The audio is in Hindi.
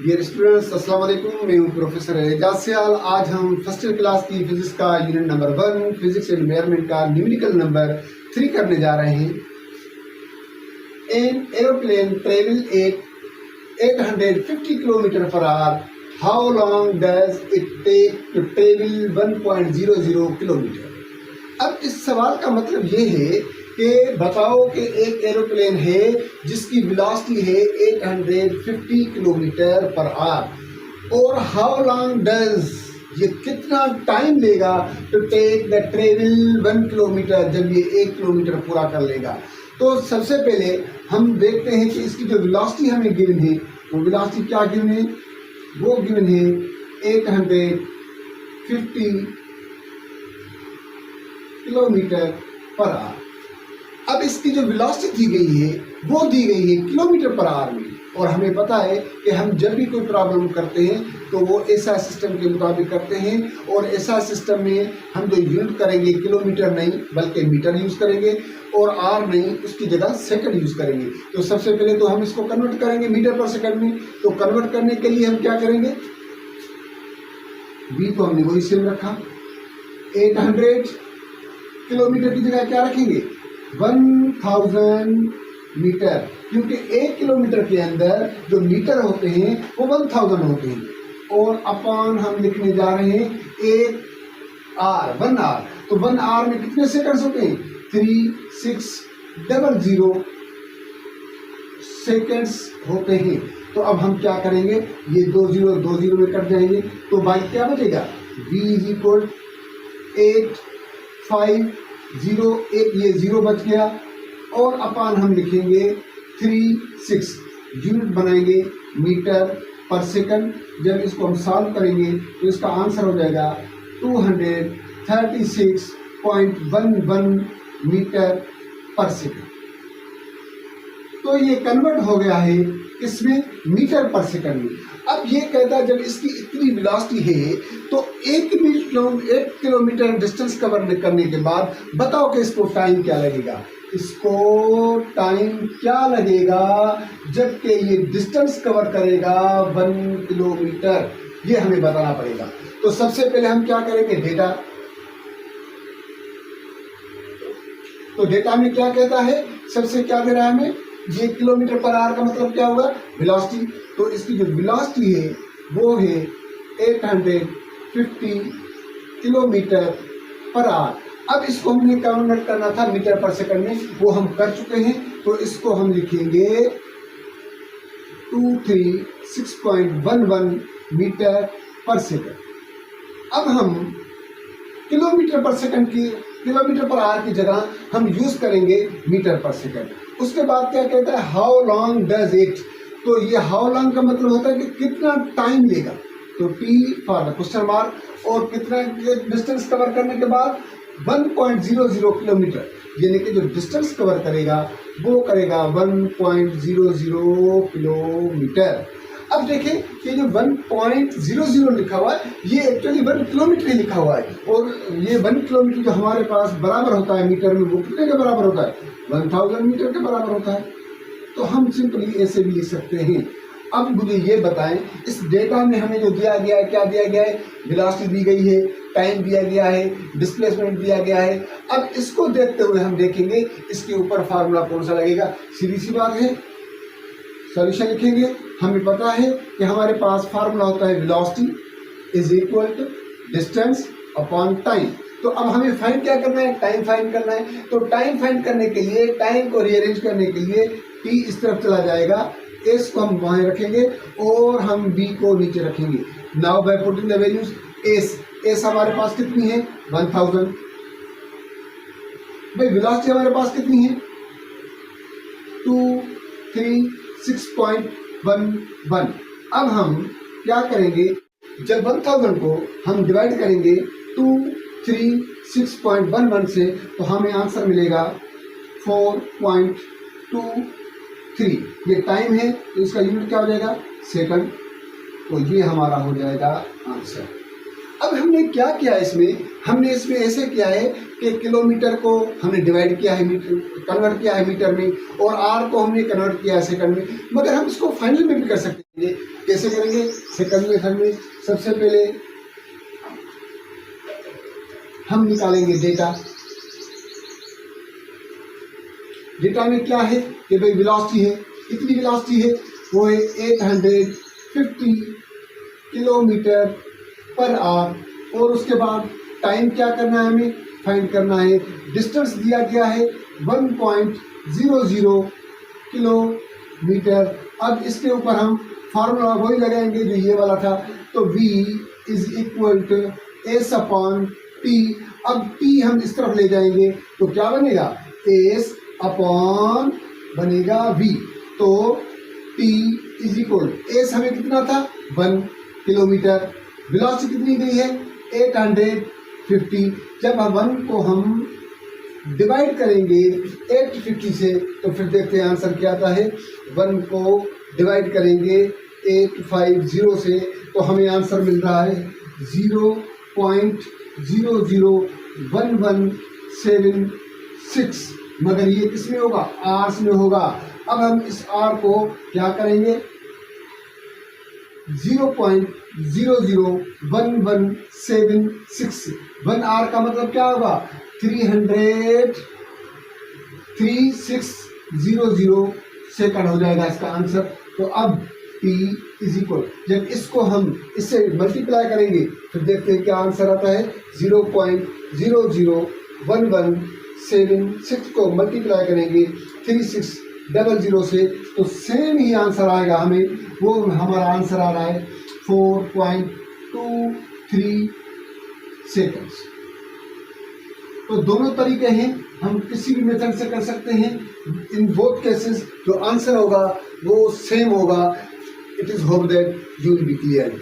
डियर स्टूडेंट्स, अस्सलाम वालेकुम। मैं हूं प्रोफेसर एजाज सियाल। आज हम फर्स्ट ईयर क्लास की फिजिक्स का unit number 1 physics and environment का न्यूमेरिकल नंबर 3 करने जा रहे हैं। An aeroplane travel at 850 kilometre per hour, how long does it take to travel 1.00 kilometre. अब इस सवाल का मतलब ये है कि बताओ कि एक एरोप्लेन है जिसकी वेलोसिटी है 850 किलोमीटर पर आवर, और हाउ लॉन्ग डज, ये कितना टाइम लेगा to take the travel 1 kilometre, जब ये 1 किलोमीटर पूरा कर लेगा। तो सबसे पहले हम देखते हैं कि इसकी जो वेलोसिटी हमें गिवन है, वो वेलोसिटी क्या गिवन है, वो गिवन है 850 किलोमीटर पर आवर। अब इसकी जो वेलोसिटी दी गई है वो दी गई है किलोमीटर पर आवर में, और हमें पता है कि हम जब भी कोई प्रॉब्लम करते हैं तो वो ऐसा सिस्टम के मुताबिक करते हैं, और ऐसा सिस्टम में हम जो यूनिट करेंगे किलोमीटर नहीं बल्कि मीटर यूज़ करेंगे, और आर नहीं, उसकी जगह सेकंड यूज़ करेंगे। तो सबसे पहले तो हम इसको कन्वर्ट करेंगे मीटर पर सेकंड में। तो कन्वर्ट करने के लिए हम क्या करेंगे, बी को हमने वही सेम रखा, 800 किलोमीटर की जगह क्या रखेंगे, 1000 मीटर, क्योंकि 1 किलोमीटर के अंदर जो मीटर होते हैं वो 1000 होते हैं। और अपॉन हम लिखने जा रहे हैं 1 आर। तो 1 आर में कितने सेकंड्स होते हैं, 3600 सेकंड्स होते हैं। तो अब हम क्या करेंगे, ये 2 0 में कट जाएंगे, तो बाकी क्या बचेगा, v इज इक्वल 850, एक ये 0 बच गया, और अपान हम लिखेंगे 36, यूनिट बनाएंगे मीटर पर सेकंड। जब इसको हम सॉल्व करेंगे तो इसका आंसर हो जाएगा 236.11 मीटर पर सेकंड। तो ये कन्वर्ट हो गया है इसमें मीटर पर सेकंड में। अब ये कहता है जब इसकी इतनी वेलोसिटी है तो 1 किलोमीटर डिस्टेंस कवर करने के बाद बताओ कि इसको टाइम क्या लगेगा। इसको टाइम क्या लगेगा जबकि ये डिस्टेंस कवर करेगा 1 किलोमीटर, ये हमें बताना पड़ेगा। तो सबसे पहले हम क्या करेंगे, डेटा। तो डेटा में क्या कहता है, सबसे क्या दे रहा है हमें, ये किलोमीटर पर आवर का मतलब क्या होगा, वेलोसिटी। तो इसकी जो वेलोसिटी है वो है 850 किलोमीटर पर आवर। अब इसको हमने कन्वर्ट करना था मीटर पर सेकंड में, वो हम कर चुके हैं। तो इसको हम लिखेंगे 236.11 मीटर पर सेकंड। अब हम किलोमीटर पर सेकंड की, किलोमीटर पर आवर की जगह हम यूज करेंगे मीटर पर सेकंड। उसके बाद क्या कहता है, हाउ लॉन्ग डज इट। तो ये हाउ लॉन्ग का मतलब होता है कि कितना टाइम लेगा। तो T for the question mark, और कितना डिस्टेंस कवर करने के बाद 1.00 किलोमीटर, यानी कि जो डिस्टेंस कवर करेगा वो करेगा 1.00 किलोमीटर। अब देखें कि जो 1.00 लिखा हुआ है ये एक्चुअली 1 किलोमीटर ही लिखा हुआ है, और ये 1 किलोमीटर जो हमारे पास बराबर होता है मीटर में, वो कितने के बराबर होता है, 1000 मीटर के बराबर होता है। तो हम सिंपली ऐसे भी लिख सकते हैं। अब मुझे ये बताएं, इस डेटा में हमें जो दिया गया है, क्या दिया गया है, वेलोसिटी दी गई है, टाइम दिया गया है, डिस्प्लेसमेंट दिया गया है। अब इसको देखते हुए हम देखेंगे इसके ऊपर फार्मूला कौन सा लगेगा। सीधी सी बात है, सॉल्यूशन लिखेंगे। हमें पता है कि हमारे पास फार्मूला होता है velocity is equal to distance upon time. तो अब हमें फाइंड क्या करना है, टाइम फाइंड करना है। तो टाइम फाइंड करने के लिए, टाइम को रीअरेंज करने के लिए टी इस तरफ चला जाएगा, एस को हम वहां रखेंगे और हम बी को नीचे रखेंगे। Now by putting the values, S हमारे पास कितनी है, 1000। भाई वेलोसिटी हमारे पास कितनी है, 236.11। अब हम क्या करेंगे, जब 1000 को हम डिवाइड करेंगे 236.11 से, तो हमें आंसर मिलेगा 4.23। ये टाइम है, तो इसका यूनिट क्या हो जाएगा, सेकंड। तो ये हमारा हो जाएगा आंसर। अब हमने क्या किया इसमें, हमने इसमें ऐसे किया है कि किलोमीटर को हमने डिवाइड किया है मीटर, कन्वर्ट किया है मीटर में, और आर को हमने कन्वर्ट किया है सेकंड में, मगर हम इसको फाइनल में भी कर सकते हैं। ये कैसे करेंगे सेकंड मेथड में? सबसे पहले हम निकालेंगे डेटा। डेटा में क्या है कि भाई वेलोसिटी है, कितनी वेलोसिटी है? वो है 850 किलोमीटर पर आवर। और उसके बाद टाइम क्या करना है, हमें फाइंड करना है। डिस्टेंस दिया गया है 1.00 किलोमीटर। अब इसके ऊपर हम फार्मूला वही लगाएंगे जो ये वाला था, तो v is equal to S upon T. अब टी हम इस तरफ ले जाएंगे तो क्या बनेगा? एस अपॉन बनेगा v। तो टी इज इक्वल, एस हमें कितना था? 1 किलोमीटर। वेलोसिटी कितनी दी है? 850। जब हम 1 को हम डिवाइड करेंगे 850 से तो फिर देखते हैं आंसर क्या आता है। 1 को डिवाइड करेंगे 850 से तो हमें आंसर मिल रहा है 0.001176। मगर ये किस में होगा? आर्स में होगा। अब हम इस आर को क्या करेंगे? 0.001176। 1 आर का मतलब क्या होगा? 3600 सेकंड हो जाएगा इसका आंसर। तो अब t इज इक्वल, जब इसको हम इससे मल्टीप्लाई करेंगे फिर देखते हैं क्या आंसर आता है। 0.001176 को मल्टीप्लाई करेंगे 3600 से तो सेम ही आंसर आएगा हमें। वो हमारा आंसर आ रहा है 4.23 सेकंड्स। तो दोनों तरीके हैं, हम किसी भी मेथड से कर सकते हैं। इन बोथ केसेस जो आंसर होगा वो सेम होगा। It is hope that you will be clear.